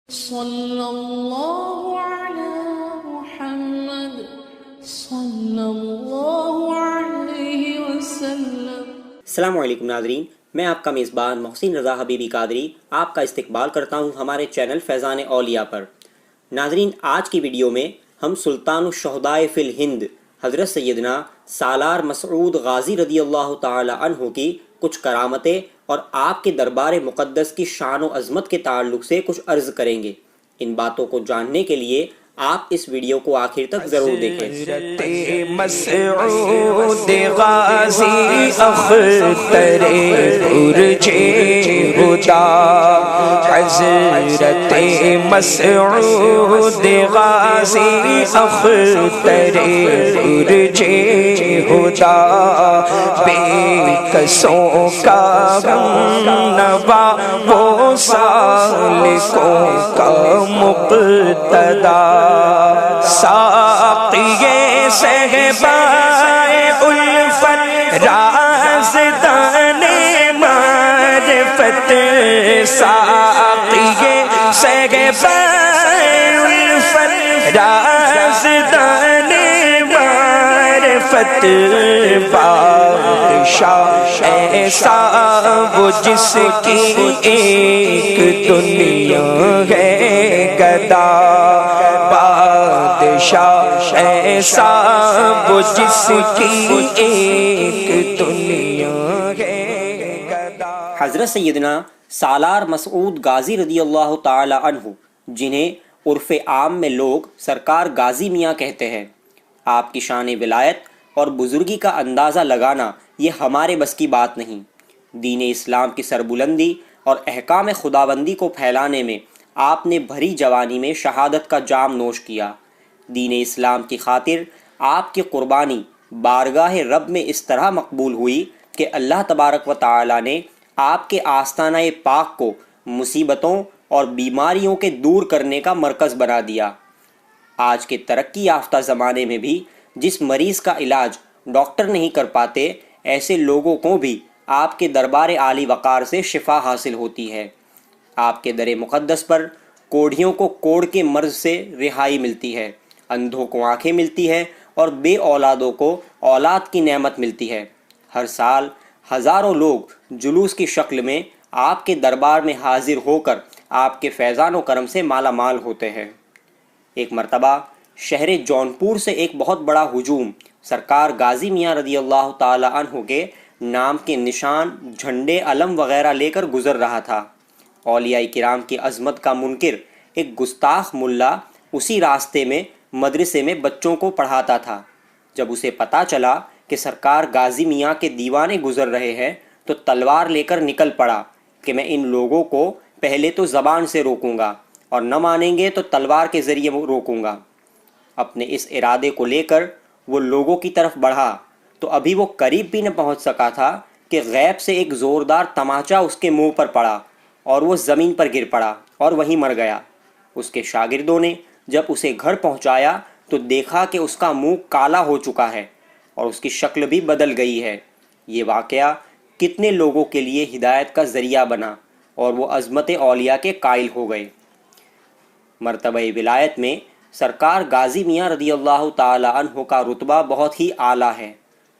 صلی اللہ علی محمد صلی اللہ علیہ وسلم۔ السلام علیکم ناظرین، میں آپ کا میزبان محسن رضا حبیبی قادری آپ کا استقبال کرتا ہوں ہمارے چینل فیضان اولیاء پر۔ ناظرین، آج کی ویڈیو میں ہم سلطان الشہداء فی الہند حضرت سیدنا سالار مسعود غازی رضی اللہ تعالی عنہ کی کچھ کرامتیں اور آپ کے دربار مقدس کی شان و عظمت کے تعلق سے کچھ عرض کریں گے۔ ان باتوں کو جاننے کے لیے آپ اس ویڈیو کو آخر تک ضرور دیکھیں۔ حضرت مسعود غازی اختر برج ہدا، حضرت مسعود غازی اختر برج ہدا، بے کسوں کا غم نوا وہ سالکوں کا مقتدا، ساقیے صحبائے الفت رازدان معرفت، ساقیے صحبائے الفت رازدان معرفت، بادشاہ ایسا وہ جس کی ایک دنیا ہے گدا، بادشاہ ایسا وہ جس کی ایک دنیا ہے گدا۔ حضرت سیدنا سالار مسعود غازی رضی اللہ تعالی عنہ، جنہیں عرف عام میں لوگ سرکار غازی میاں کہتے ہیں، آپ کی شان ولایت اور بزرگی کا اندازہ لگانا یہ ہمارے بس کی بات نہیں۔ دین اسلام کی سربلندی اور احکام خداوندی کو پھیلانے میں آپ نے بھری جوانی میں شہادت کا جام نوش کیا۔ دین اسلام کی خاطر آپ کی قربانی بارگاہ رب میں اس طرح مقبول ہوئی کہ اللہ تبارک و تعالی نے آپ کے آستانہ پاک کو مصیبتوں اور بیماریوں کے دور کرنے کا مرکز بنا دیا۔ آج کے ترقی یافتہ زمانے میں بھی جس مریض کا علاج ڈاکٹر نہیں کر پاتے، ایسے لوگوں کو بھی آپ کے دربار عالی وقار سے شفا حاصل ہوتی ہے۔ آپ کے در مقدس پر کوڑھیوں کو کوڑ کے مرض سے رہائی ملتی ہے، اندھوں کو آنکھیں ملتی ہے اور بے اولادوں کو اولاد کی نعمت ملتی ہے۔ ہر سال ہزاروں لوگ جلوس کی شکل میں آپ کے دربار میں حاضر ہو کر آپ کے فیضان و کرم سے مالا مال ہوتے ہیں۔ ایک مرتبہ شہر جونپور سے ایک بہت بڑا ہجوم سرکار غازی میاں رضی اللہ تعالی عنہ کے نام کے نشان، جھنڈے، علم وغیرہ لے کر گزر رہا تھا۔ اولیاء کرام کی عظمت کا منکر ایک گستاخ ملا اسی راستے میں مدرسے میں بچوں کو پڑھاتا تھا۔ جب اسے پتہ چلا کہ سرکار غازی میاں کے دیوانے گزر رہے ہیں تو تلوار لے کر نکل پڑا کہ میں ان لوگوں کو پہلے تو زبان سے روکوں گا اور نہ مانیں گے تو تلوار کے ذریعے روکوں گا۔ اپنے اس ارادے کو لے کر وہ لوگوں کی طرف بڑھا تو ابھی وہ قریب بھی نہ پہنچ سکا تھا کہ غیب سے ایک زوردار تماچا اس کے منہ پر پڑا اور وہ زمین پر گر پڑا اور وہیں مر گیا۔ اس کے شاگردوں نے جب اسے گھر پہنچایا تو دیکھا کہ اس کا منہ کالا ہو چکا ہے اور اس کی شکل بھی بدل گئی ہے۔ یہ واقعہ کتنے لوگوں کے لیے ہدایت کا ذریعہ بنا اور وہ عظمت اولیاء کے قائل ہو گئے۔ مرتبہ ولایت میں سرکار غازی میاں رضی اللہ تعالی عنہ کا رتبہ بہت ہی اعلیٰ ہے۔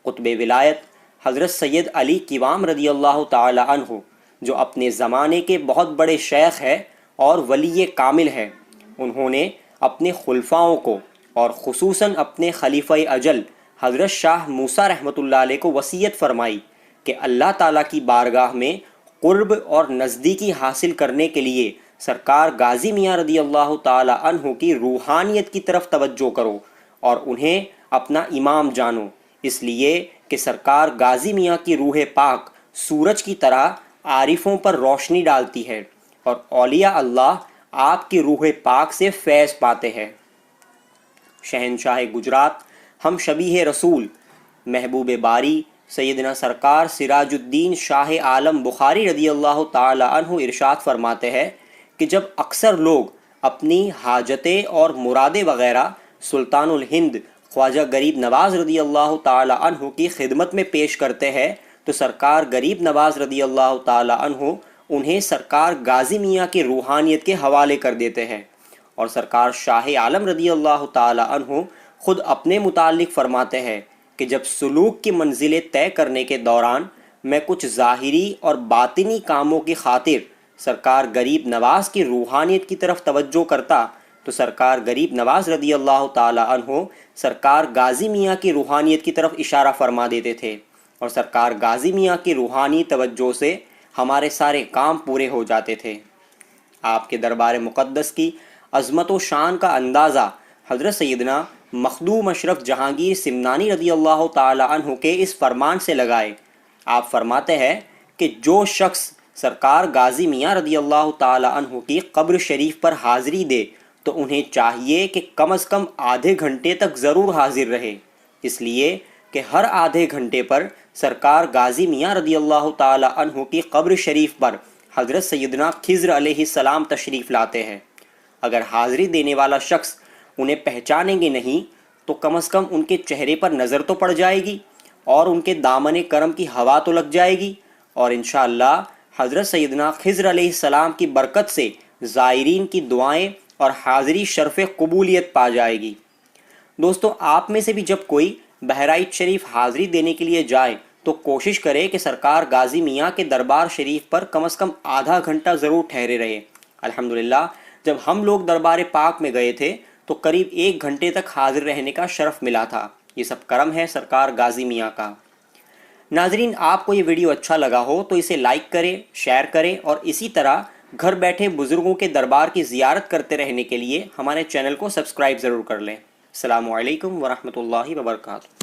قطب ولایت حضرت سید علی کیوام رضی اللہ تعالی عنہ، جو اپنے زمانے کے بہت بڑے شیخ ہیں اور ولی کامل ہیں، انہوں نے اپنے خلفاؤں کو اور خصوصاً اپنے خلیفہ اجل حضرت شاہ موسیٰ رحمۃ اللہ علیہ کو وصیت فرمائی کہ اللہ تعالیٰ کی بارگاہ میں قرب اور نزدیکی حاصل کرنے کے لیے سرکار غازی میاں رضی اللہ تعالی عنہ کی روحانیت کی طرف توجہ کرو اور انہیں اپنا امام جانو، اس لیے کہ سرکار غازی میاں کی روح پاک سورج کی طرح عارفوں پر روشنی ڈالتی ہے اور اولیاء اللہ آپ کی روح پاک سے فیض پاتے ہیں۔ شہنشاہ گجرات، ہم شبیہ رسول، محبوب باری سیدنا سرکار سراج الدین شاہ عالم بخاری رضی اللہ تعالی عنہ ارشاد فرماتے ہیں کہ جب اکثر لوگ اپنی حاجتیں اور مرادیں وغیرہ سلطان الہند خواجہ غریب نواز رضی اللہ تعالی عنہ کی خدمت میں پیش کرتے ہیں تو سرکار غریب نواز رضی اللہ تعالی عنہ انہیں سرکار غازی میاں کی روحانیت کے حوالے کر دیتے ہیں، اور سرکار شاہ عالم رضی اللہ تعالی عنہ خود اپنے متعلق فرماتے ہیں کہ جب سلوک کی منزلیں طے کرنے کے دوران میں کچھ ظاہری اور باطنی کاموں کی خاطر سرکار غریب نواز کی روحانیت کی طرف توجہ کرتا تو سرکار غریب نواز رضی اللہ تعالی عنہ سرکار غازی میاں کی روحانیت کی طرف اشارہ فرما دیتے تھے، اور سرکار غازی میاں کی روحانی توجہ سے ہمارے سارے کام پورے ہو جاتے تھے۔ آپ کے دربار مقدس کی عظمت و شان کا اندازہ حضرت سیدنا مخدوم اشرف جہانگیر سمنانی رضی اللہ تعالی عنہ کے اس فرمان سے لگائے۔ آپ فرماتے ہیں کہ جو شخص سرکار غازی میاں رضی اللہ تعالی عنہ کی قبر شریف پر حاضری دے تو انہیں چاہیے کہ کم از کم آدھے گھنٹے تک ضرور حاضر رہے، اس لیے کہ ہر آدھے گھنٹے پر سرکار غازی میاں رضی اللہ تعالی عنہ کی قبر شریف پر حضرت سیدنا خضر علیہ السلام تشریف لاتے ہیں۔ اگر حاضری دینے والا شخص انہیں پہچانیں گے نہیں تو کم از کم ان کے چہرے پر نظر تو پڑ جائے گی اور ان کے دامن کرم کی ہوا تو لگ جائے گی، اور انشاءاللہ حضرت سیدنا خضر علیہ السلام کی برکت سے زائرین کی دعائیں اور حاضری شرف قبولیت پا جائے گی۔ دوستو، آپ میں سے بھی جب کوئی بہرائچ شریف حاضری دینے کے لیے جائے تو کوشش کرے کہ سرکار غازی میاں کے دربار شریف پر کم از کم آدھا گھنٹہ ضرور ٹھہرے رہے۔ الحمدللہ جب ہم لوگ دربار پاک میں گئے تھے تو قریب 1 گھنٹے تک حاضر رہنے کا شرف ملا تھا۔ یہ سب کرم ہے سرکار غازی میاں کا۔ ناظرین، آپ کو یہ ویڈیو اچھا لگا ہو تو اسے لائک کریں، شیئر کریں، اور اسی طرح گھر بیٹھے بزرگوں کے دربار کی زیارت کرتے رہنے کے لیے ہمارے چینل کو سبسکرائب ضرور کر لیں۔ السلام علیکم ورحمۃ اللہ وبرکاتہ۔